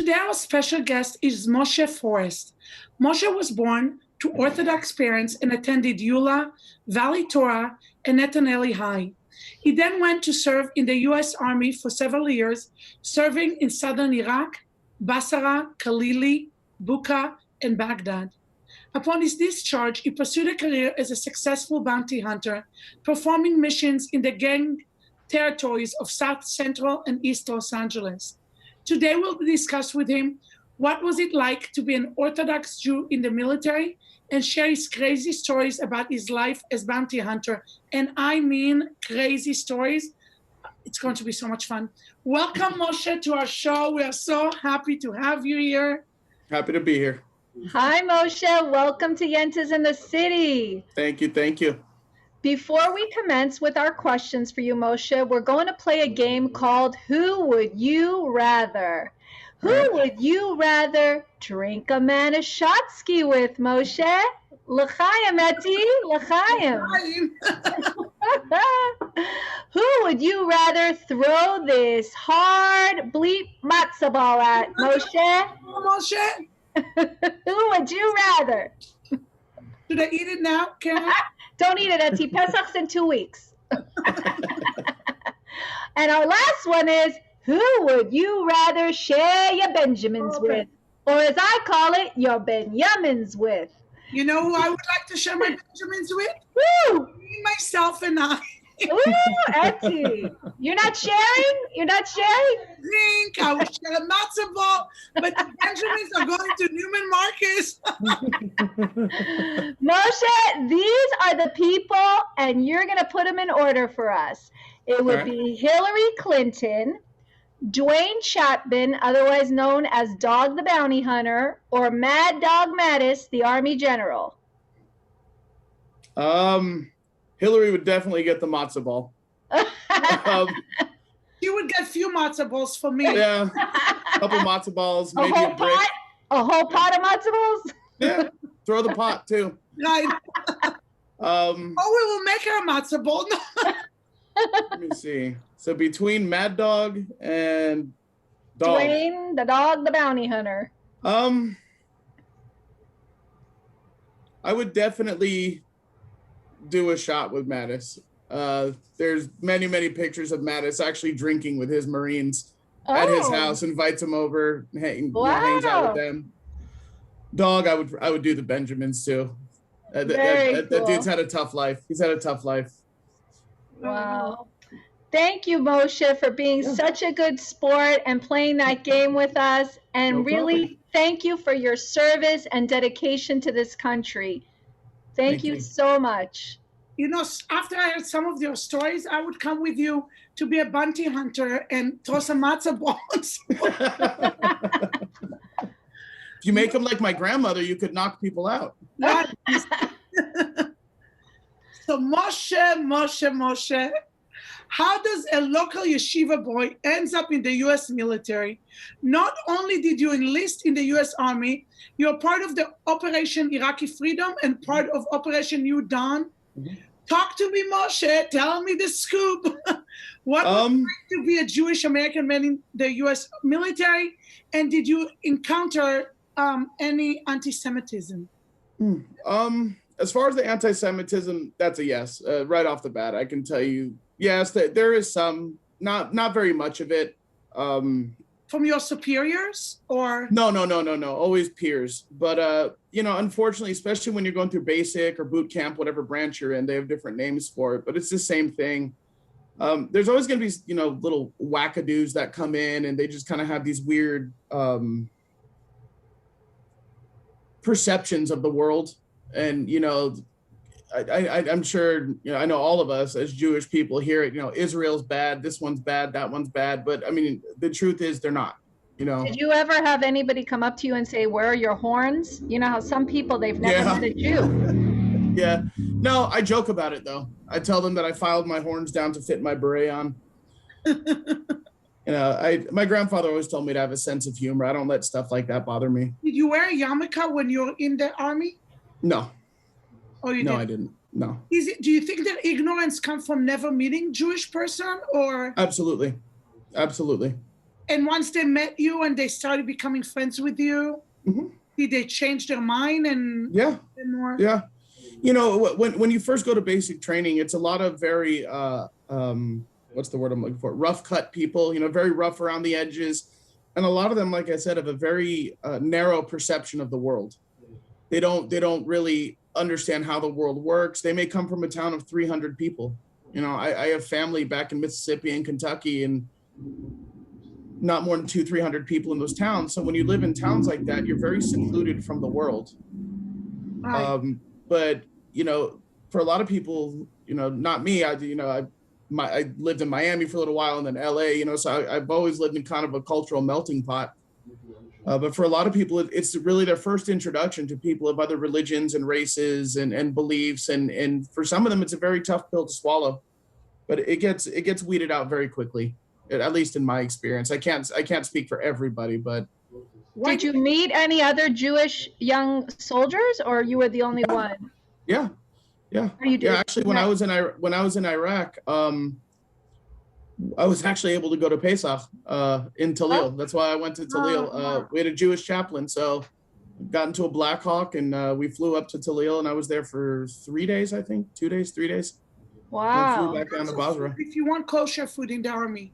Today, our special guest is Moshe Forrest. Moshe was born to Orthodox parents and attended Eula, Valley Torah, and Netaneli High. He then went to serve in the U.S. Army for several years, serving in southern Iraq, Basra, Khalili, Buqa, and Baghdad. Upon his discharge, he pursued a career as a successful bounty hunter, performing missions in the gang territories of South Central and East Los Angeles. Today, we'll discuss with him what was it like to be an Orthodox Jew in the military and share his crazy stories about his life as bounty hunter. And I mean crazy stories. It's going to be so much fun. Welcome, Moshe, to our show. We are so happy to have you here. Happy to be here. Hi, Moshe. Welcome to Yentas in the City. Thank you. Thank you. Before we commence with our questions for you, Moshe, we're going to play a game called Who Would You Rather? Who would you rather drink a Manischewski with, Moshe? L'chaim, Eti, l'chaim. Who would you rather throw this hard bleep matzo ball at, Moshe? Moshe? Who would you rather? Should I eat it now, Karen? Don't eat it, Eti. Pesach's in 2 weeks. And our last one is, who would you rather share your Benjamins with? Or as I call it, your Benyamins with? You know who I would like to share my Benjamins with? Woo! Me, myself, and I. Ooh, Eti. You're not sharing? You're not sharing? I would share a matzo ball, but the Benjamins are going to Neiman Marcus. Moshe, these are the people, and you're going to put them in order for us. It would be Hillary Clinton, Dwayne Chapman, otherwise known as Dog the Bounty Hunter, or Mad Dog Mattis, the Army General. Hillary would definitely get the matzo ball. You would get a few matzo balls for me. Yeah, a couple matzo balls, maybe a brick. A whole pot of matzo balls? Yeah, throw the pot too. Right. We will make her a matzo ball. Let me see. So between Mad Dog and Dog. Dwayne, the Dog, the Bounty Hunter. I would definitely do a shot with Mattis. There's many pictures of Mattis actually drinking with his Marines at his house, invites them over, hangs out with them. Dog, I would do the Benjamins too. That dude's had a tough life. He's had a tough life. Wow. Thank you, Moshe, for being such a good sport and playing that game with us. And really, thank you for your service and dedication to this country. Thank you so much. You know, after I heard some of your stories, I would come with you to be a bounty hunter and throw some matzo balls. If you make them like my grandmother, you could knock people out. So Moshe, how does a local yeshiva boy ends up in the U.S. military? Not only did you enlist in the U.S. Army, you're part of the Operation Iraqi Freedom and part of Operation New Dawn. Mm-hmm. Talk to me, Moshe. Tell me the scoop. What was it like to be a Jewish American man in the U.S. military? And did you encounter any anti-Semitism? As far as the anti-Semitism, that's a yes. Right off the bat, I can tell you, yes, there is some, not very much of it. From your superiors or? No, always peers. But, unfortunately, especially when you're going through basic or boot camp, whatever branch you're in, they have different names for it, but it's the same thing. There's always going to be, little wackadoos that come in and they just kind of have these weird perceptions of the world. And, I'm sure, I know all of us as Jewish people hear it, Israel's bad, this one's bad, that one's bad. But I mean, the truth is they're not, Did you ever have anybody come up to you and say, where are your horns? You know how some people, they've never met a Jew. Yeah. No, I joke about it, though. I tell them that I filed my horns down to fit my beret on. My grandfather always told me to have a sense of humor. I don't let stuff like that bother me. Did you wear a yarmulke when you were in the Army? No. Oh, you no, didn't? I didn't. No. Do you think that ignorance comes from never meeting Jewish person or? Absolutely. And once they met you and they started becoming friends with you, did they change their mind and more? Yeah. You know, when you first go to basic training, it's a lot of very, what's the word I'm looking for? Rough cut people, you know, very rough around the edges. And a lot of them, like I said, have a very narrow perception of the world. They don't really understand how the world works. They may come from a town of 300 people. You know, I have family back in Mississippi and Kentucky, and not more than 200-300 people in those towns. So when you live in towns like that, you're very secluded from the world. Right. But you know, for a lot of people, you know, not me. I lived in Miami for a little while and then LA. You know, so I've always lived in kind of a cultural melting pot. But for a lot of people, it's really their first introduction to people of other religions and races and beliefs. And for some of them, it's a very tough pill to swallow. But it gets weeded out very quickly, at least in my experience. I can't speak for everybody, but. Did you meet any other Jewish young soldiers, or you were the only one? Yeah. Actually, when I was in Iraq, I was actually able to go to Pesach in Talil. That's why I went to Talil. We had a Jewish chaplain, so got into a Black Hawk and we flew up to Talil, and I was there for 3 days, I think, 2 days, 3 days. Wow. And flew back down to Basra. If you want kosher food in the army,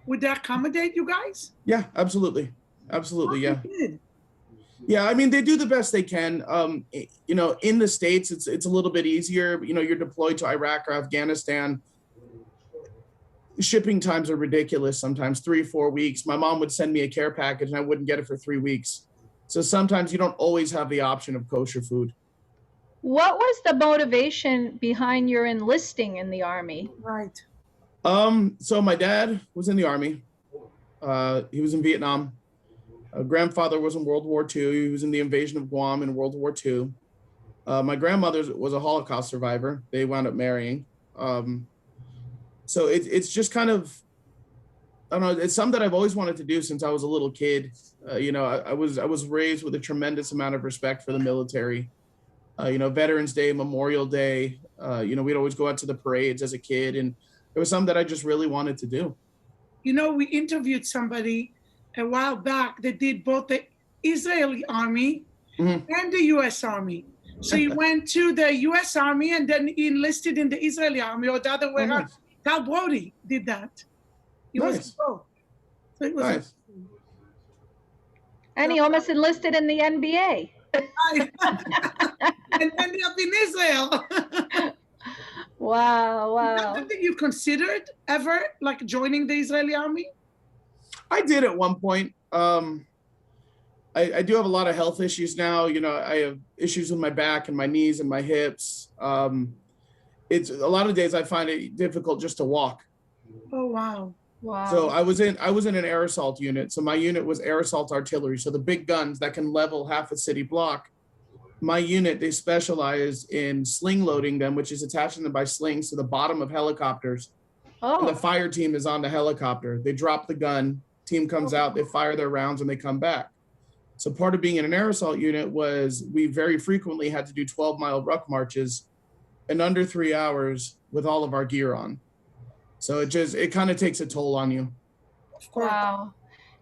would that accommodate you guys? Yeah, absolutely. Yeah. Yeah, I mean, they do the best they can. You know, in the States, it's a little bit easier. You know, you're deployed to Iraq or Afghanistan. Shipping times are ridiculous sometimes, 3-4 weeks. My mom would send me a care package and I wouldn't get it for 3 weeks. So sometimes you don't always have the option of kosher food. What was the motivation behind your enlisting in the Army? Right. So my dad was in the Army. He was in Vietnam. Grandfather was in World War II. He was in the invasion of Guam in World War II. My grandmother was a Holocaust survivor. They wound up marrying. So it's just kind of, I don't know, it's something that I've always wanted to do since I was a little kid. You know, I was raised with a tremendous amount of respect for the military. You know, Veterans Day, Memorial Day, you know, we'd always go out to the parades as a kid, and it was something that I just really wanted to do. You know, we interviewed somebody a while back that did both the Israeli Army and the U.S. Army. So he went to the U.S. Army and then he enlisted in the Israeli Army, or the other way around. Nice. Cal Brody did that. He was both. So it was nice. And he almost enlisted in the NBA. And ended up in Israel. Wow. Is that something you considered ever, like joining the Israeli Army? I did at one point. I do have a lot of health issues now. You know, I have issues with my back and my knees and my hips. It's a lot of days I find it difficult just to walk. Oh, wow. So I was in an air assault unit. So my unit was air assault artillery. So the big guns that can level half a city block. My unit, they specialize in sling loading them, which is attaching them by slings to the bottom of helicopters. And the fire team is on the helicopter. They drop the gun, team comes out, they fire their rounds, and they come back. So part of being in an air assault unit was we very frequently had to do 12-mile ruck marches in under 3 hours with all of our gear on. So it kind of takes a toll on you. Wow.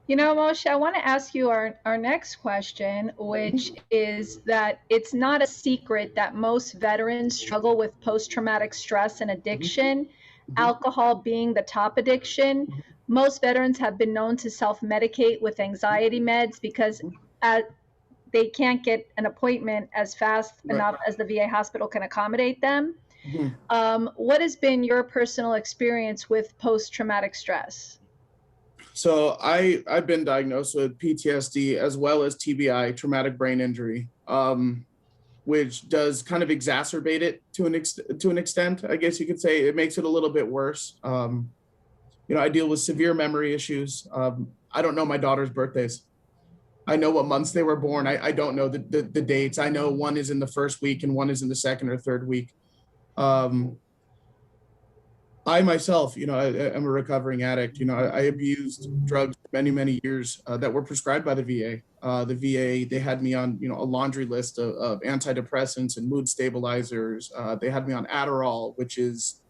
You know, Moshe, I want to ask you our next question, which is that it's not a secret that most veterans struggle with post-traumatic stress and addiction, alcohol being the top addiction. Most veterans have been known to self-medicate with anxiety meds because they can't get an appointment as fast enough as the VA hospital can accommodate them. What has been your personal experience with post-traumatic stress? So I've been diagnosed with PTSD as well as TBI, traumatic brain injury, which does kind of exacerbate it to an extent. I guess you could say it makes it a little bit worse. You know, I deal with severe memory issues. I don't know my daughter's birthdays. I know what months they were born. I don't know the dates. I know one is in the first week and one is in the second or third week. I myself, you know, I'm a recovering addict. You know, I abused drugs for many, many years that were prescribed by the VA. The VA, they had me on, you know, a laundry list of antidepressants and mood stabilizers. They had me on Adderall, which is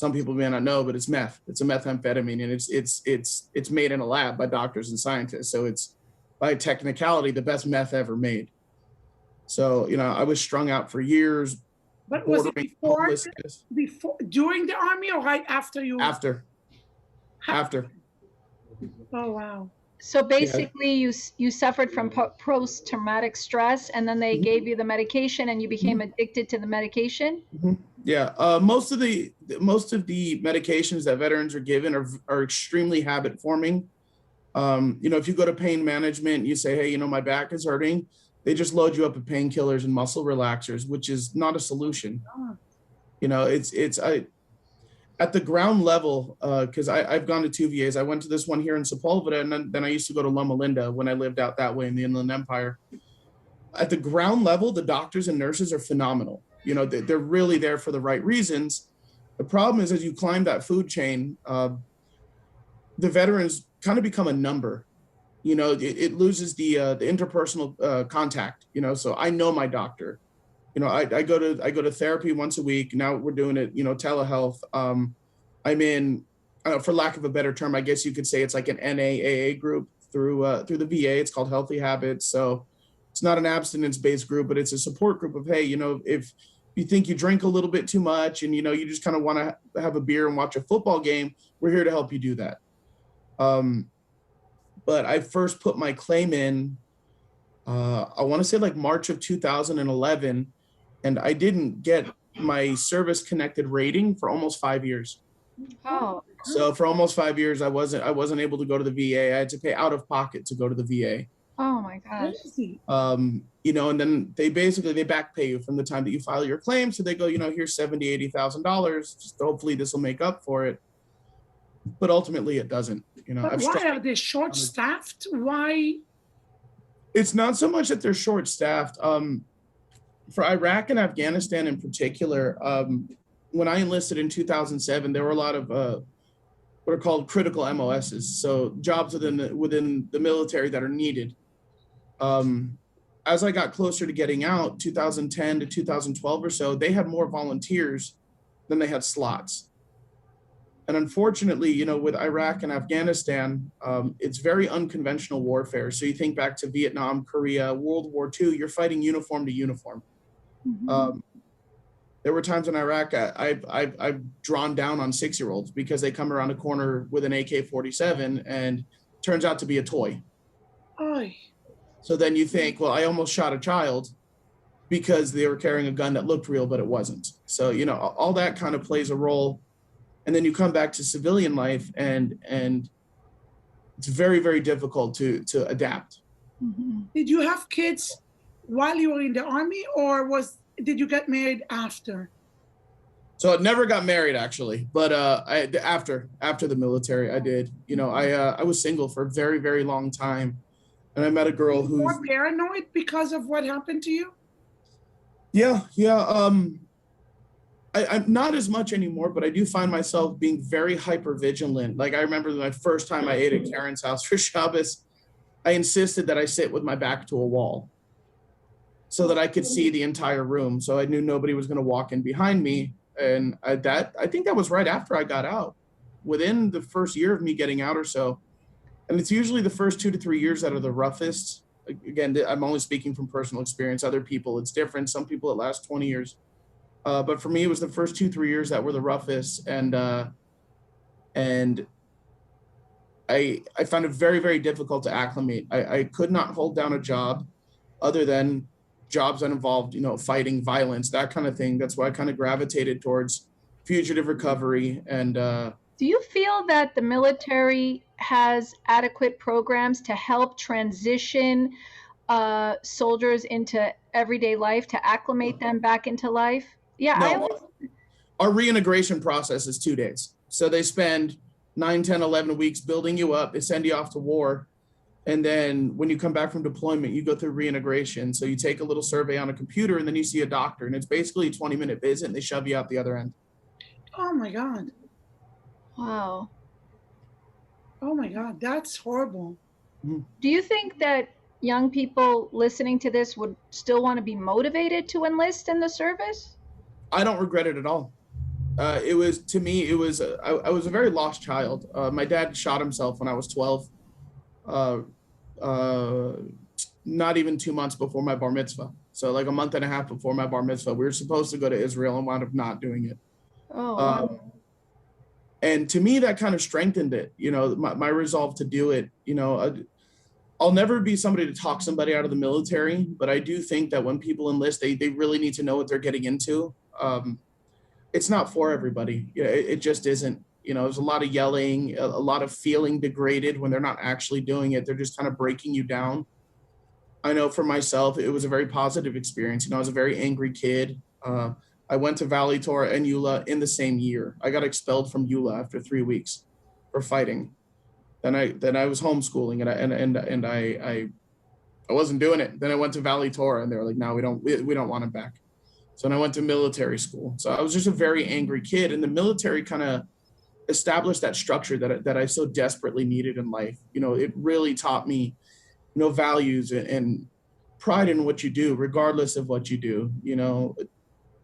Some people may not know, but it's meth. It's a methamphetamine, and it's made in a lab by doctors and scientists. So it's, by technicality, the best meth ever made. So, you know, I was strung out for years. But was it before, during the army, or right after you? After. Oh, wow. So basically, you suffered from post-traumatic stress, and then they gave you the medication, and you became addicted to the medication. Yeah, most of the medications that veterans are given are extremely habit forming. You know, if you go to pain management, you say, hey, you know, my back is hurting. They just load you up with painkillers and muscle relaxers, which is not a solution. You know, at the ground level, because I've gone to 2 VAs. I went to this one here in Sepulveda, and then I used to go to Loma Linda when I lived out that way in the Inland Empire. At the ground level, the doctors and nurses are phenomenal. You know, they're really there for the right reasons. The problem is, as you climb that food chain, the veterans kind of become a number. You know, it loses the interpersonal contact. You know, so I know my doctor. You know, I go to therapy once a week. Now we're doing it, you know, telehealth. I'm in, for lack of a better term, I guess you could say it's like an NAAA group through the VA. It's called Healthy Habits. So it's not an abstinence-based group, but it's a support group of, hey, you know, if you think you drink a little bit too much and, you know, you just kind of want to have a beer and watch a football game, we're here to help you do that. But I first put my claim in, I want to say like March of 2011, and I didn't get my service-connected rating for almost 5 years. Oh. So for almost 5 years, I wasn't able to go to the VA. I had to pay out of pocket to go to the VA. Oh my gosh. You know, and then they back pay you from the time that you file your claim. So they go, you know, here's $70,000, $80,000. Just hopefully this will make up for it. But ultimately it doesn't. You know, but why are they short-staffed? Why? It's not so much that they're short-staffed. For Iraq and Afghanistan in particular, when I enlisted in 2007, there were a lot of what are called critical MOSs, so jobs within the military that are needed. As I got closer to getting out, 2010 to 2012 or so, they had more volunteers than they had slots. And unfortunately, you know, with Iraq and Afghanistan, it's very unconventional warfare. So you think back to Vietnam, Korea, World War II, you're fighting uniform to uniform. There were times in Iraq I've drawn down on 6-year-olds because they come around a corner with an AK-47 and turns out to be a toy. Oy. So then you think, well, I almost shot a child because they were carrying a gun that looked real, but it wasn't. So, you know, all that kind of plays a role. And then you come back to civilian life and it's very, very difficult to adapt. Did you have kids while you were in the army, or did you get married after? So I never got married actually, but after the military, I did. You know, I was single for a very, very long time. And I met a girl who's more paranoid because of what happened to you? Yeah. I'm not as much anymore, but I do find myself being very hyper vigilant. Like I remember my first time I ate at Karen's house for Shabbos, I insisted that I sit with my back to a wall so that I could see the entire room. So I knew nobody was going to walk in behind me. And I think that was right after I got out, within the first year of me getting out or so. And it's usually the first 2 to 3 years that are the roughest. Again, I'm only speaking from personal experience. Other people, it's different. Some people, it lasts 20 years. But for me, it was the first 2-3 years that were the roughest. And I found it very, very difficult to acclimate. I could not hold down a job other than jobs that involved, you know, fighting, violence, that kind of thing. That's why I kind of gravitated towards fugitive recovery. And do you feel that the military has adequate programs to help transition soldiers into everyday life, to acclimate them back into life? Yeah, no, our reintegration process is 2 days. So they spend 9, 10, 11 weeks building you up. They send you off to war. And then when you come back from deployment, you go through reintegration. So you take a little survey on a computer and then you see a doctor, and it's basically a 20-minute visit and they shove you out the other end. Oh my God. Wow. Oh my God, that's horrible. Do you think that young people listening to this would still want to be motivated to enlist in the service? I don't regret it at all. It was, to me, it was, I was a very lost child. My dad shot himself when I was 12. Uh, uh, Not even 2 months before my bar mitzvah. So like a month and a half before my bar mitzvah, we were supposed to go to Israel and wound up not doing it. Oh, And to me, that kind of strengthened it, my resolve to do it. I'll never be somebody to talk somebody out of the military, but I do think that when people enlist, they really need to know what they're getting into. It's not for everybody. It just isn't. There's a lot of yelling, a lot of feeling degraded when they're not actually doing it. They're just kind of breaking you down. I know for myself, it was a very positive experience. I was a very angry kid. I went to Valley Torah and Eula in the same year. I got expelled from Eula after 3 weeks for fighting. Then I was homeschooling and I wasn't doing it. Then I went to Valley Torah and they were like, no, we don't want him back. So then I went to military school. So I was just a very angry kid, and the military kind of established that structure that I so desperately needed in life. It really taught me, values and pride in what you do, regardless of what you do.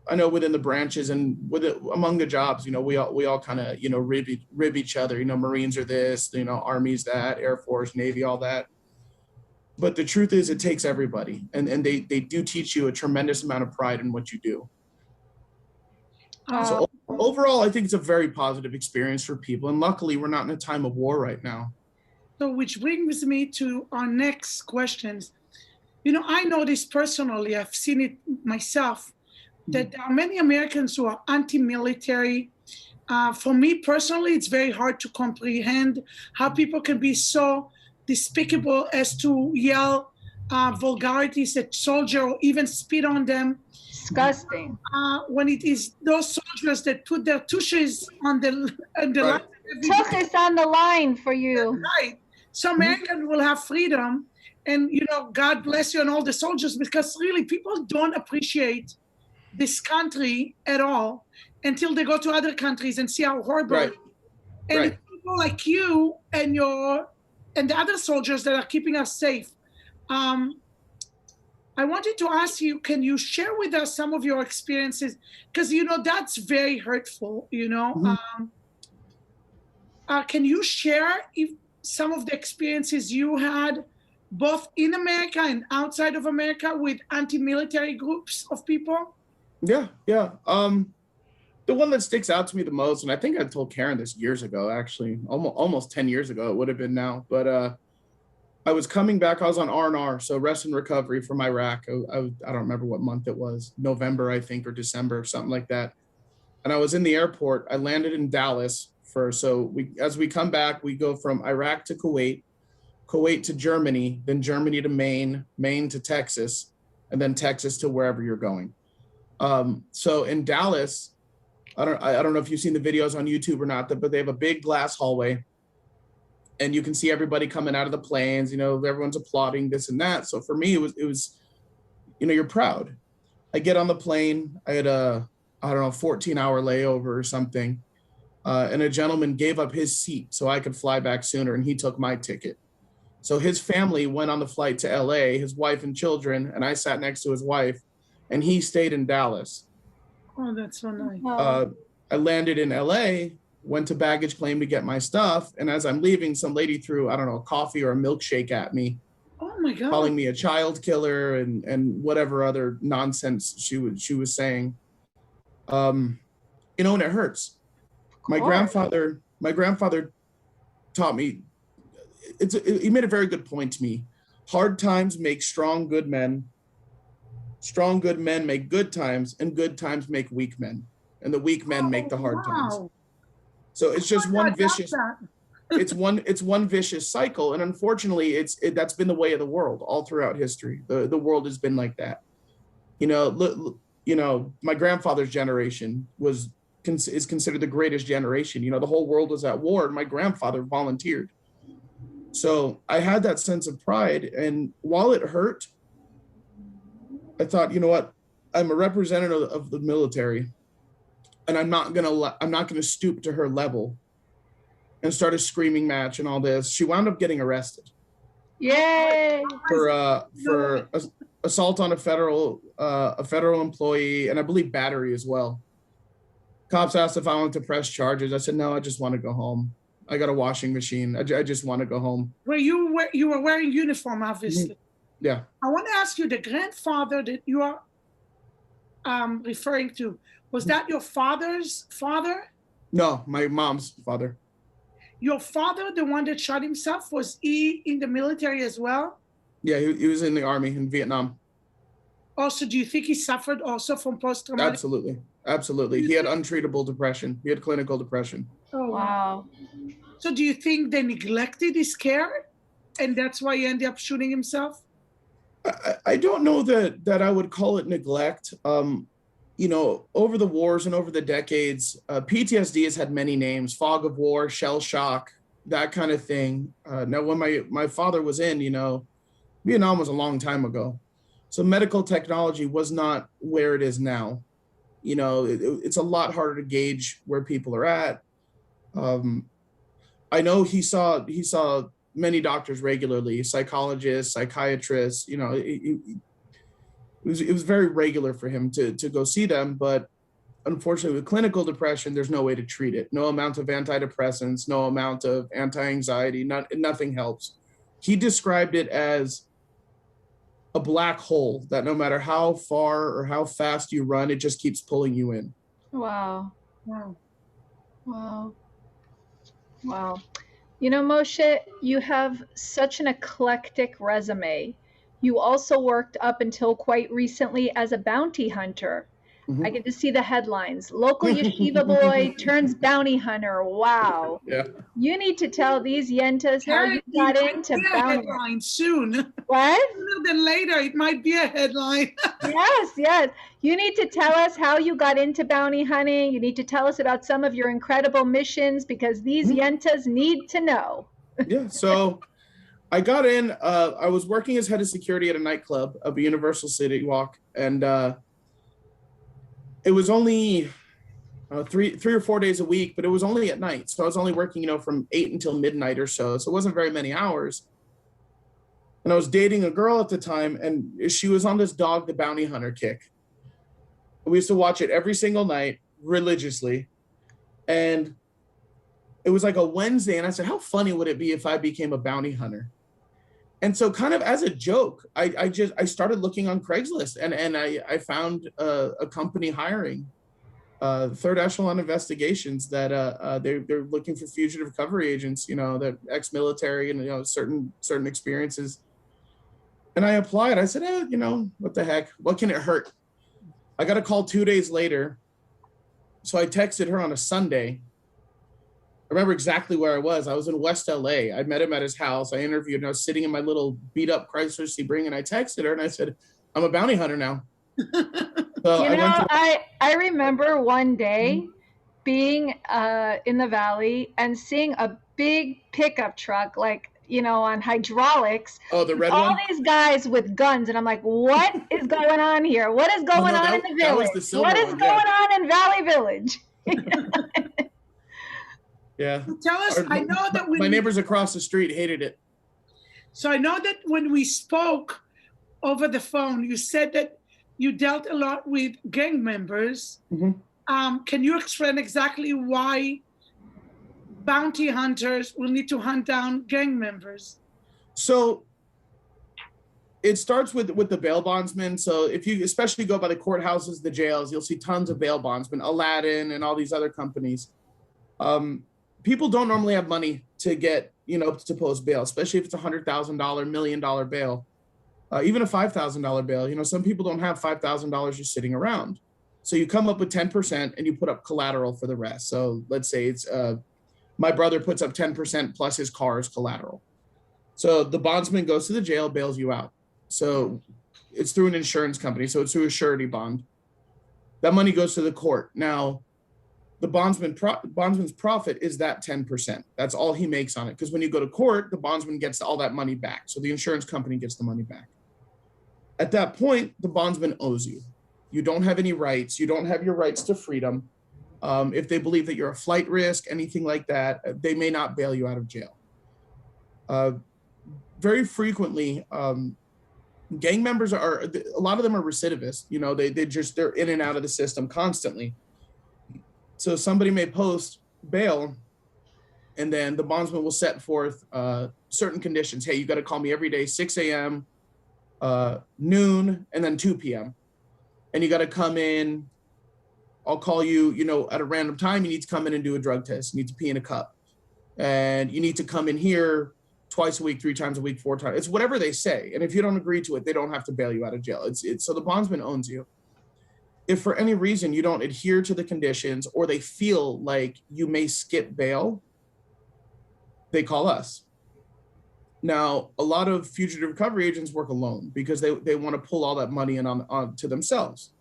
I know within the branches and among the jobs, we all kind of, rib each other. Marines are this, Army's that, Air Force, Navy, all that. But the truth is, it takes everybody, and they do teach you a tremendous amount of pride in what you do. So overall, I think it's a very positive experience for people, and luckily, we're not in a time of war right now. So, which brings me to our next questions. I know this personally. I've seen it myself, that there are many Americans who are anti-military. For me personally, it's very hard to comprehend how people can be so despicable as to yell vulgarities at soldiers or even spit on them. Disgusting. When it is those soldiers that put their tushes on the Right. line. Tuchus on the line for you. Right. So Americans will have freedom, and God bless you and all the soldiers, because really people don't appreciate this country at all until they go to other countries and see how horrible it is. And it's people like you and the other soldiers that are keeping us safe. I wanted to ask you, can you share with us some of your experiences? Because, that's very hurtful, Can you share some of the experiences you had both in America and outside of America with anti-military groups of people? Yeah. The one that sticks out to me the most, and I think I told Karen this years ago, actually, almost 10 years ago, it would have been now, but I was coming back. I was on R&R, so rest and recovery from Iraq. I don't remember what month it was, November, I think, or December, something like that. And I was in the airport. I landed in Dallas first. So as we come back, we go from Iraq to Kuwait, Kuwait to Germany, then Germany to Maine, Maine to Texas, and then Texas to wherever you're going. So in Dallas, I don't know if you've seen the videos on YouTube or not, but they have a big glass hallway, and you can see everybody coming out of the planes. Everyone's applauding this and that. So for me, it was, you're proud. I get on the plane. I had a 14-hour layover or something, and a gentleman gave up his seat so I could fly back sooner, and he took my ticket. So his family went on the flight to LA, his wife and children, and I sat next to his wife, and he stayed in Dallas. Oh, that's so nice. I landed in LA, went to baggage claim to get my stuff, and as I'm leaving, some lady threw, a coffee or a milkshake at me. Oh my God. Calling me a child killer and whatever other nonsense she was saying. And it hurts. My grandfather taught me, he made a very good point to me. Hard times make strong, good men. Strong, good men make good times, and good times make weak men. And the weak men make the hard times. So it's just one vicious, it's one vicious cycle. And unfortunately, that's been the way of the world all throughout history. The world has been like that. My grandfather's generation is considered the greatest generation. The whole world was at war, and my grandfather volunteered. So I had that sense of pride, and while it hurt, I thought, what? I'm a representative of the military, and I'm not gonna stoop to her level and start a screaming match and all this. She wound up getting arrested. Yay! For assault on a federal employee, and I believe battery as well. Cops asked if I wanted to press charges. I said, no, I just want to go home. I got a washing machine. I just want to go home. You were wearing uniform, obviously. Yeah. I want to ask you, the grandfather that you are referring to, was that your father's father? No, my mom's father. Your father, the one that shot himself, was he in the military as well? Yeah, he was in the army in Vietnam. Also, do you think he suffered also from post-traumatic? Absolutely. He had untreatable depression. He had clinical depression. Oh, wow. So do you think they neglected his care and that's why he ended up shooting himself? I don't know that I would call it neglect. You know, over the wars and over the decades, PTSD has had many names: fog of war, shell shock, that kind of thing. Now, when my father was in, you know, Vietnam was a long time ago. So medical technology was not where it is now. You know, it's a lot harder to gauge where people are at. I know he saw many doctors regularly, psychologists, psychiatrists. You know, it was very regular for him to go see them. But unfortunately, with clinical depression, there's no way to treat it. No amount of antidepressants, no amount of anti-anxiety, nothing helps. He described it as a black hole that no matter how far or how fast you run, it just keeps pulling you in. Wow. You know, Moshe, you have such an eclectic resume. You also worked up until quite recently as a bounty hunter. I get to see the headlines. Local yeshiva boy turns bounty hunter. Wow. Yeah. You need to tell these Yentas how you got into bounty hunting soon. What? Sooner than later, it might be a headline. Yes. You need to tell us how you got into bounty hunting. You need to tell us about some of your incredible missions because these Yentas need to know. Yeah. So I got in, I was working as head of security at a nightclub of a Universal City Walk, and it was only 3 or 4 days a week, but it was only at night. So I was only working, you know, from 8 until midnight or so. So it wasn't very many hours. And I was dating a girl at the time, and she was on this Dog the Bounty Hunter kick. We used to watch it every single night religiously. And it was like a Wednesday, and I said, how funny would it be if I became a bounty hunter? And so kind of as a joke, I started looking on Craigslist, and I found a company hiring third echelon investigations that they're looking for fugitive recovery agents, you know, that ex-military and, you know, certain experiences. And I applied. I said, you know, what the heck? What can it hurt? I got a call 2 days later. So I texted her on a Sunday. I remember exactly where I was. I was in West LA. I met him at his house. I interviewed, and I was sitting in my little beat up Chrysler Sebring, and I texted her and I said, I'm a bounty hunter now. So I remember one day being in the valley and seeing a big pickup truck, like, you know, on hydraulics. Oh, the red all one? These guys with guns. And I'm like, what is going on here? What is going on in the village? What is going on in Valley Village? Yeah. Tell us, I know that my neighbors across the street hated it. So I know that when we spoke over the phone, you said that you dealt a lot with gang members. Can you explain exactly why bounty hunters will need to hunt down gang members? So it starts with the bail bondsmen. So if you especially go by the courthouses, the jails, you'll see tons of bail bondsmen, Aladdin and all these other companies. People don't normally have money to get, you know, to post bail, especially if it's $100,000, $1 million bail, even a $5,000 bail. You know, some people don't have $5,000 just sitting around. So you come up with 10% and you put up collateral for the rest. So let's say it's my brother puts up 10% plus his car as collateral. So the bondsman goes to the jail, bails you out. So it's through an insurance company. So it's through a surety bond. That money goes to the court. Now, the bondsman's profit is that 10%. That's all he makes on it. Because when you go to court, the bondsman gets all that money back. So the insurance company gets the money back. At that point, the bondsman owes you. You don't have any rights. You don't have your rights to freedom. If they believe that you're a flight risk, anything like that, they may not bail you out of jail. Very frequently, gang members a lot of them are recidivists. You know, they're in and out of the system constantly. So somebody may post bail, and then the bondsman will set forth certain conditions. Hey, you got to call me every day, 6 a.m., noon, and then 2 p.m. And you got to come in. I'll call you, at a random time. You need to come in and do a drug test. You need to pee in a cup. And you need to come in here twice a week, 3 times a week, 4 times. It's whatever they say. And if you don't agree to it, they don't have to bail you out of jail. It's so the bondsman owns you. If for any reason you don't adhere to the conditions, or they feel like you may skip bail, they call us. Now, a lot of fugitive recovery agents work alone because they want to pull all that money in on to themselves.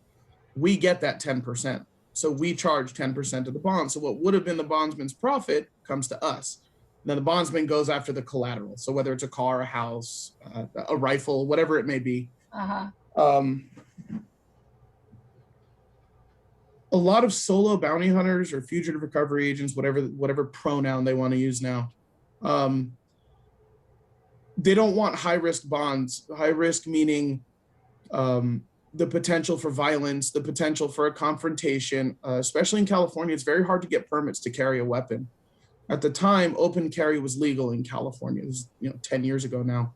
We get that 10%. So we charge 10% of the bond. So what would have been the bondsman's profit comes to us. Then the bondsman goes after the collateral. So whether it's a car, a house, a rifle, whatever it may be. A lot of solo bounty hunters or fugitive recovery agents, whatever pronoun they want to use now, they don't want high risk bonds. High risk meaning the potential for violence, the potential for a confrontation. Especially in California, it's very hard to get permits to carry a weapon. At the time, open carry was legal in California. It was 10 years ago now.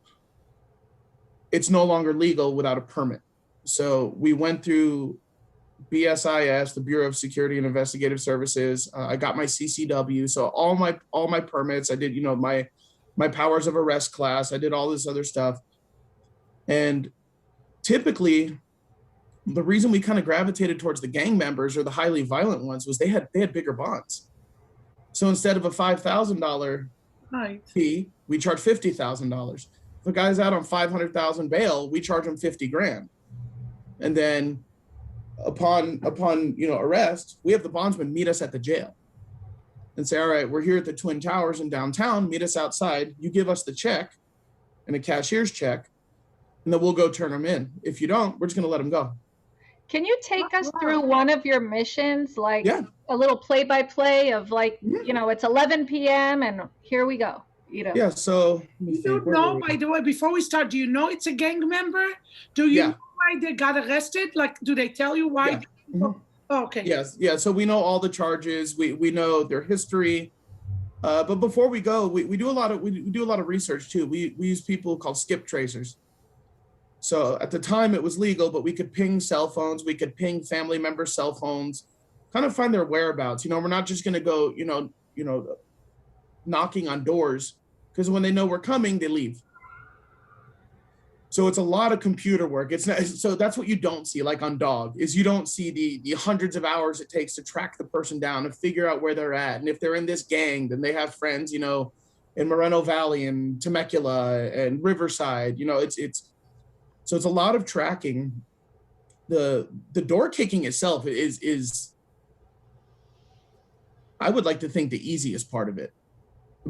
It's no longer legal without a permit. So we went through BSIS, the Bureau of Security and Investigative Services. I got my CCW. So all my permits. I did my powers of arrest class. I did all this other stuff. And typically, the reason we kind of gravitated towards the gang members or the highly violent ones was they had bigger bonds. So instead of a $5,000 fee, we charge $50,000. If a guy's out on $500,000 bail, we charge him $50,000. And then upon arrest, we have the bondsman meet us at the jail and say, all right, we're here at the Twin Towers in downtown, meet us outside. You give us the check and a cashier's check, and then we'll go turn them in. If you don't, we're just going to let them go. Can you take us through one of your missions, like a little play-by-play of it's 11 p.m. and here we go. Yeah, so you don't know, by the way, before we start, do you know it's a gang member? Do you know why they got arrested? Like, do they tell you why? Yeah. Oh, okay. Yes, yeah. So we know all the charges. We know their history. But before we go, we do a lot of research too. We use people called skip tracers. So at the time it was legal, but we could ping cell phones. We could ping family member cell phones, kind of find their whereabouts. We're not just going to go, knocking on doors, because when they know we're coming, they leave. So it's a lot of computer work. It's not, so that's what you don't see, like on Dog, is you don't see the hundreds of hours it takes to track the person down and figure out where they're at. And if they're in this gang, then they have friends, in Moreno Valley and Temecula and Riverside. So it's a lot of tracking. The door kicking itself is I would like to think the easiest part of it,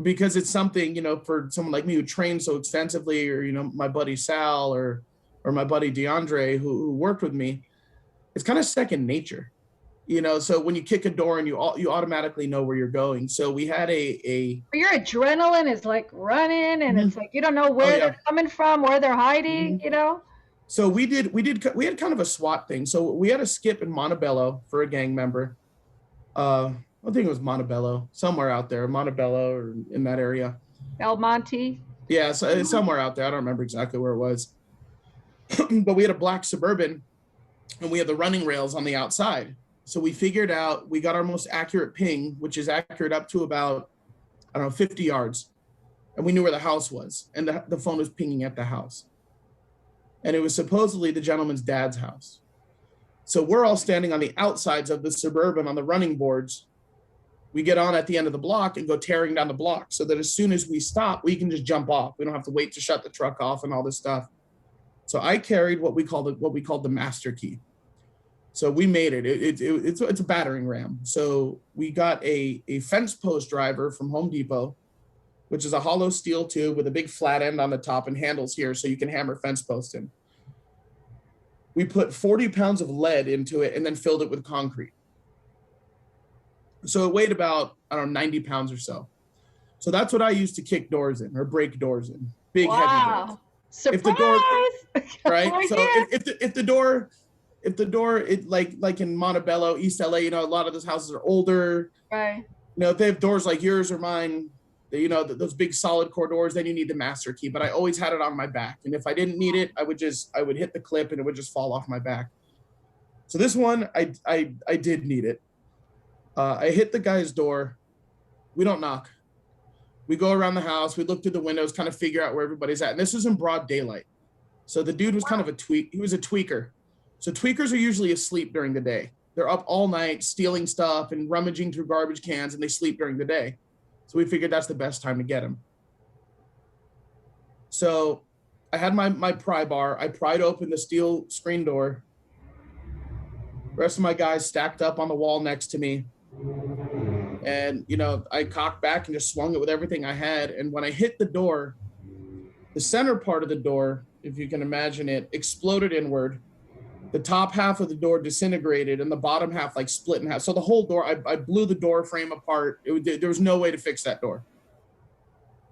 because it's something, for someone like me who trained so extensively, or, my buddy Sal or my buddy DeAndre who worked with me, it's kind of second nature, so when you kick a door and you automatically know where you're going. So we had your adrenaline is like running, and it's like, you don't know where they're coming from, where they're hiding, So we had kind of a SWAT thing. So we had a skip in Montebello for a gang member. I think it was Montebello, somewhere out there, Montebello or in that area. El Monte. Yeah, so it's somewhere out there. I don't remember exactly where it was. But we had a black Suburban, and we had the running rails on the outside. So we figured out, we got our most accurate ping, which is accurate up to about, 50 yards. And we knew where the house was. And the phone was pinging at the house. And it was supposedly the gentleman's dad's house. So we're all standing on the outsides of the Suburban on the running boards. We get on at the end of the block and go tearing down the block, so that as soon as we stop, we can just jump off. We don't have to wait to shut the truck off and all this stuff. So I carried what we called the master key. So we made it. It's a battering ram. So we got a fence post driver from Home Depot, which is a hollow steel tube with a big flat end on the top and handles here, so you can hammer fence posts in. We put 40 pounds of lead into it and then filled it with concrete. So it weighed about, 90 pounds or so. So that's what I used to kick doors in or break doors in. Big, heavy doors. Surprise! If the door, right? So if the door, if the door, like in Montebello, East LA, a lot of those houses are older. Right. If they have doors like yours or mine, those big solid core doors, then you need the master key. But I always had it on my back. And if I didn't need it, I would hit the clip and it would just fall off my back. So this one, I did need it. I hit the guy's door. We don't knock. We go around the house. We look through the windows, kind of figure out where everybody's at. And this is in broad daylight. So the dude was kind of he was a tweaker. So tweakers are usually asleep during the day. They're up all night stealing stuff and rummaging through garbage cans, and they sleep during the day. So we figured that's the best time to get him. So I had my pry bar. I pried open the steel screen door. The rest of my guys stacked up on the wall next to me. And, I cocked back and just swung it with everything I had. And when I hit the door, the center part of the door, if you can imagine it, exploded inward. The top half of the door disintegrated and the bottom half split in half. So the whole door, I blew the door frame apart. There was no way to fix that door.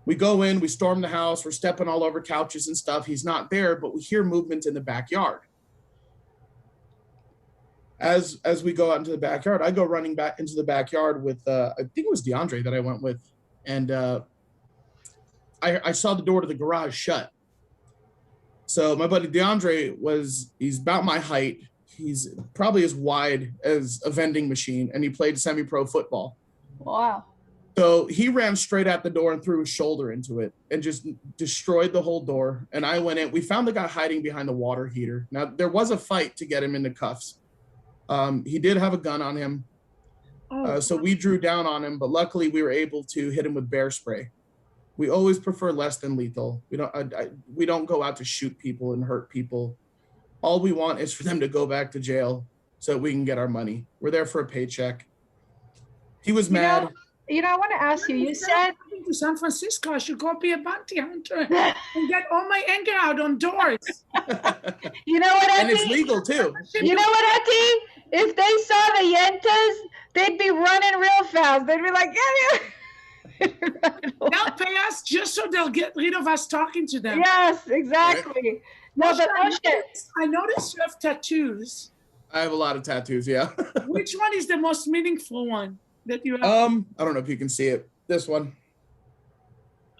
We go in, we storm the house, we're stepping all over couches and stuff. He's not there, but we hear movement in the backyard. As we go out into the backyard, I go running back into the backyard with, I think it was DeAndre that I went with. And I saw the door to the garage shut. So my buddy DeAndre he's about my height. He's probably as wide as a vending machine, and he played semi-pro football. Wow. So he ran straight at the door and threw his shoulder into it and just destroyed the whole door. And I went in. We found the guy hiding behind the water heater. Now, there was a fight to get him into cuffs. He did have a gun on him. So we drew down on him, but luckily we were able to hit him with bear spray. We always prefer less than lethal. We don't go out to shoot people and hurt people. All we want is for them to go back to jail so that we can get our money. We're there for a paycheck. He was mad. I want to ask you, you said to San Francisco, I should go be a bounty hunter and get all my anger out on doors. You know what, Eti? And it's legal too. You know what, Eti? If they saw the Yentas, they'd be running real fast. They'd be like, yeah. They'll pay us just so they'll get rid of us talking to them. Yes, exactly. Right. No, but I noticed you have tattoos. I have a lot of tattoos, yeah. Which one is the most meaningful one that you have? I don't know if you can see it. This one.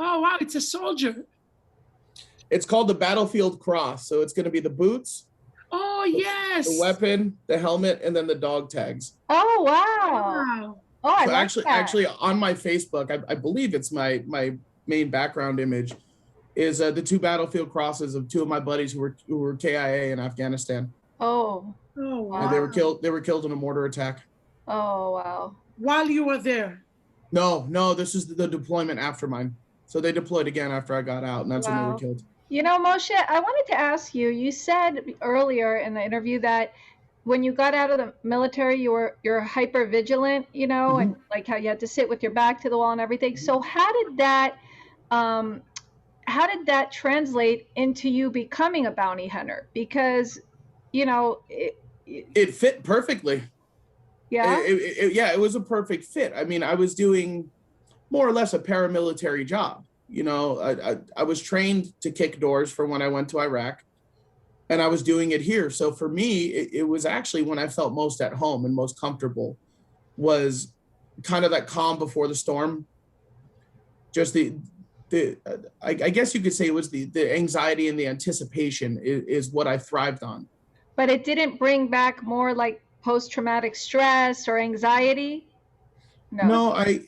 Oh, wow, it's a soldier. It's called the Battlefield Cross. So it's going to be the boots. Oh, yes. The weapon, the helmet, and then the dog tags. Oh, wow. Oh, I like that. Actually, on my Facebook, I believe it's my main background image, is the two battlefield crosses of two of my buddies who were KIA in Afghanistan. Oh, wow. And they were killed in a mortar attack. Oh, wow. While you were there? No, this is the deployment after mine. So they deployed again after I got out, and that's when they were killed. Moshe, I wanted to ask you, you said earlier in the interview that when you got out of the military, you're hyper vigilant, Mm-hmm. and like how you had to sit with your back to the wall and everything. So how did that translate into you becoming a bounty hunter? Because, it fit perfectly. Yeah. It was a perfect fit. I mean, I was doing more or less a paramilitary job. I was trained to kick doors for when I went to Iraq. And I was doing it here. So for me, it was actually when I felt most at home and most comfortable, was kind of that calm before the storm. Just I guess you could say it was the anxiety and the anticipation is what I thrived on. But it didn't bring back more like post-traumatic stress or anxiety? No, I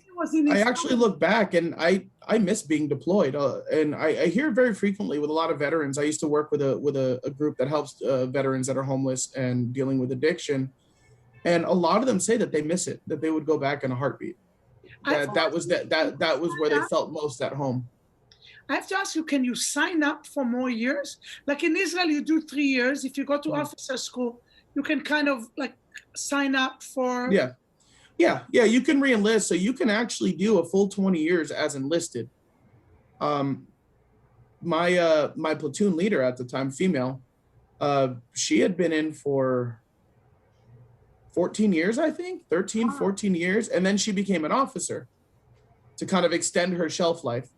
actually look back and I miss being deployed, and I hear very frequently with a lot of veterans. I used to work with a group that helps veterans that are homeless and dealing with addiction, and a lot of them say that they miss it, that they would go back in a heartbeat. That was where they felt most at home. I have to ask you, can you sign up for more years? Like in Israel, you do 3 years. If you go to officer school, you can kind of like sign up for. Yeah, you can re-enlist, so you can actually do a full 20 years as enlisted. My platoon leader at the time, female, she had been in for 14 years, I think, 13, 14 years, and then she became an officer to kind of extend her shelf life.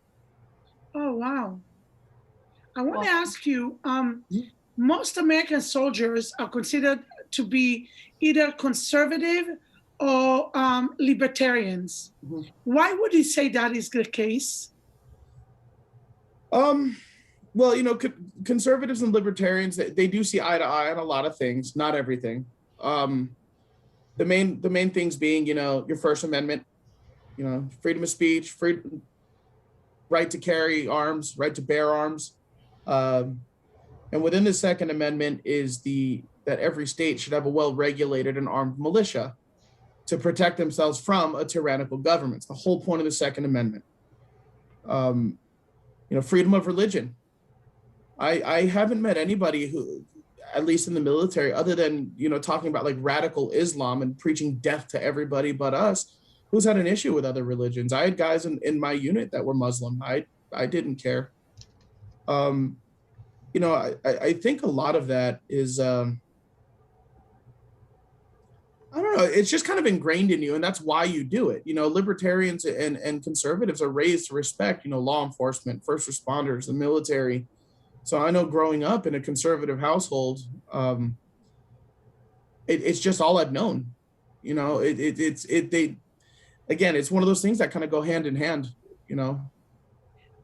Oh, wow. I want to ask you, most American soldiers are considered to be either conservative or libertarians. Mhm. Why would you say that is the case? Well, conservatives and libertarians, they do see eye to eye on a lot of things, not everything. The main things being, your First Amendment, freedom of speech, right to carry arms, right to bear arms. And within the Second Amendment is that every state should have a well-regulated and armed militia to protect themselves from a tyrannical government. It's the whole point of the Second Amendment. Freedom of religion. I haven't met anybody who, at least in the military, other than, talking about like radical Islam and preaching death to everybody but us, who's had an issue with other religions. I had guys in my unit that were Muslim. I didn't care. I think a lot of that is, I don't know, it's just kind of ingrained in you, and that's why you do it. Libertarians and conservatives are raised to respect, law enforcement, first responders, the military. So I know growing up in a conservative household, it's just all I've known. It's one of those things that kind of go hand in hand.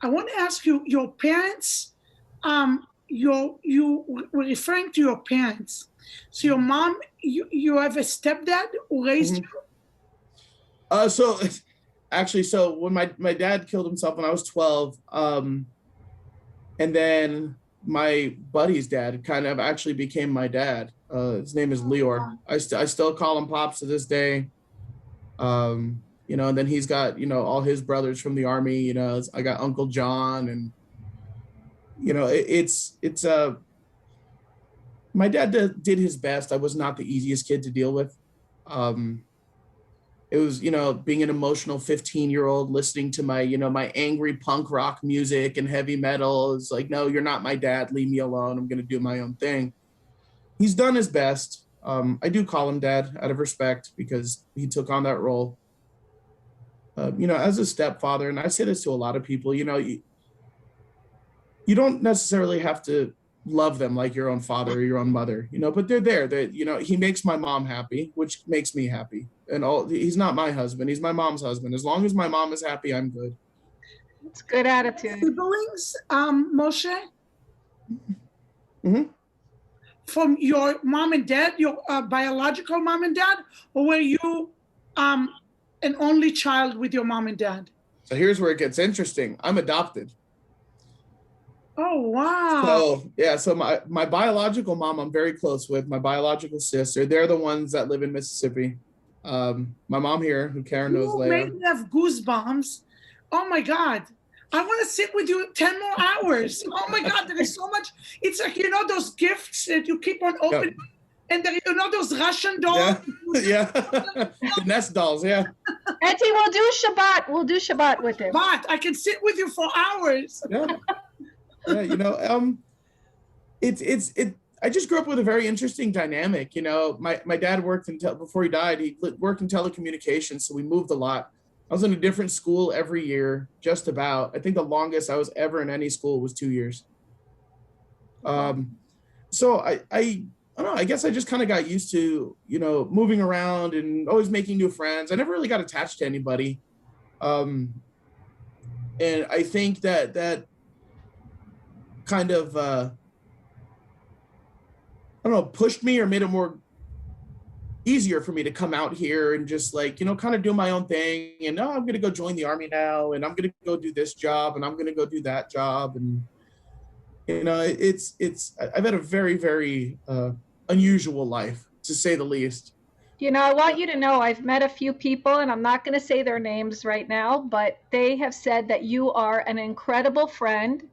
I want to ask you, your parents, you were referring to your parents. So your mom, you have a stepdad who raised you? So when my dad killed himself when I was 12, and then my buddy's dad kind of actually became my dad. His name is Leor. I still call him Pops to this day. And then he's got, all his brothers from the Army, I got Uncle John, and, my dad did his best. I was not the easiest kid to deal with. It was, being an emotional 15-year-old listening to my angry punk rock music and heavy metal. It's like, no, you're not my dad. Leave me alone. I'm going to do my own thing. He's done his best. I do call him dad out of respect because he took on that role. As a stepfather, and I say this to a lot of people, you don't necessarily have to love them like your own father or your own mother, but they're there. He makes my mom happy, which makes me happy. And he's not my husband. He's my mom's husband. As long as my mom is happy, I'm good. It's good attitude. Siblings, Moshe? Mm-hmm. From your mom and dad, your biological mom and dad, or were you an only child with your mom and dad? So here's where it gets interesting. I'm adopted. Oh, wow. So my biological mom, I'm very close with. My biological sister, they're the ones that live in Mississippi. My mom here, who Karen knows later. You made me have goosebumps. Oh my God. I want to sit with you 10 more hours. Oh my God, there is so much. It's like, those gifts that you keep on opening. Yep. And there, those Russian dolls. Yeah. The nest dolls, yeah. Auntie, we'll do Shabbat with him. But I can sit with you for hours. Yeah. I just grew up with a very interesting dynamic. My dad worked before he died, he worked in telecommunications, so we moved a lot. I was in a different school every year, just about. I think the longest I was ever in any school was 2 years. So I don't know, I guess I just kind of got used to, moving around and always making new friends. I never really got attached to anybody. And I think that kind of, pushed me or made it more easier for me to come out here and just kind of do my own thing. And I'm going to go join the Army now, and I'm going to go do this job, and I'm going to go do that job. And, I've had a very, very unusual life, to say the least. I want you to know I've met a few people, and I'm not going to say their names right now, but they have said that you are an incredible friend,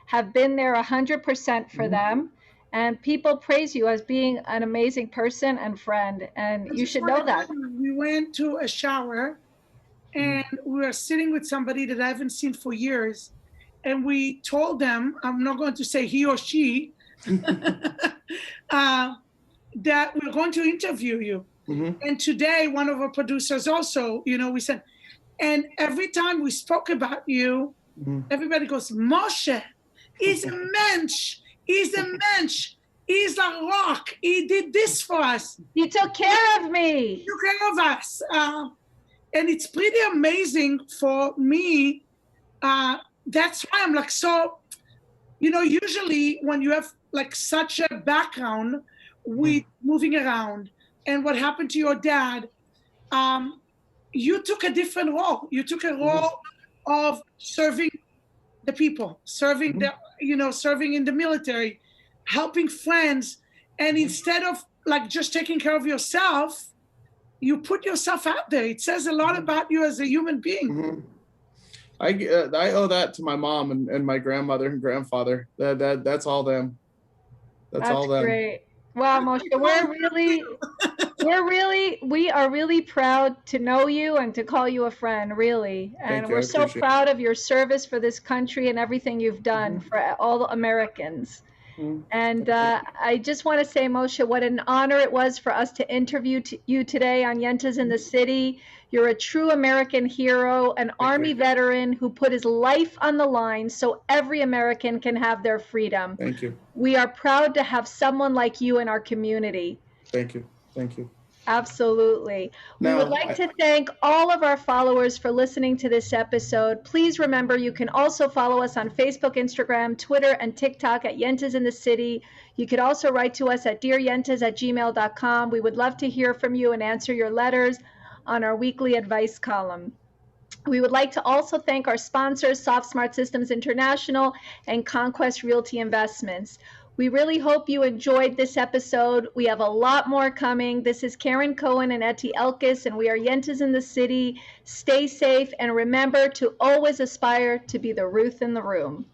have been there 100% for them. And people praise you as being an amazing person and friend. And you should know that. We went to a shower and we were sitting with somebody that I haven't seen for years. And we told them, I'm not going to say he or she, that we're going to interview you. Mm-hmm. And today, one of our producers also, we said, and every time we spoke about you, everybody goes, Moshe, he's a mensch. He's a mensch. He's a rock. He did this for us. He took care of me. He took care of us. And it's pretty amazing for me. That's why I'm like, so, usually when you have like such a background with moving around and what happened to your dad, you took a different role. You took a role of serving the people, serving serving in the military, helping friends. And instead of like just taking care of yourself, you put yourself out there. It says a lot about you as a human being. I owe that to my mom and my grandmother and grandfather. That's all them. That's all them. Great. Wow, Moshe, we are really proud to know you and to call you a friend, really. And we're so proud of your service for this country and everything you've done for all Americans. And I just want to say, Moshe, what an honor it was for us to interview you today on Yentas in the City. You're a true American hero, an Army veteran who put his life on the line so every American can have their freedom. Thank you. We are proud to have someone like you in our community. Thank you. Thank you. Absolutely. We would like to thank all of our followers for listening to this episode. Please remember, you can also follow us on Facebook, Instagram, Twitter, and TikTok at Yentas in the City. You could also write to us at dearyentas@gmail.com. We would love to hear from you and answer your letters on our weekly advice column. We would like to also thank our sponsors, Soft Smart Systems International and Conquest Realty Investments. We really hope you enjoyed this episode. We have a lot more coming. This is Karen Cohen and Etty Elkis, and we are Yentas in the City. Stay safe, and remember to always aspire to be the Ruth in the room.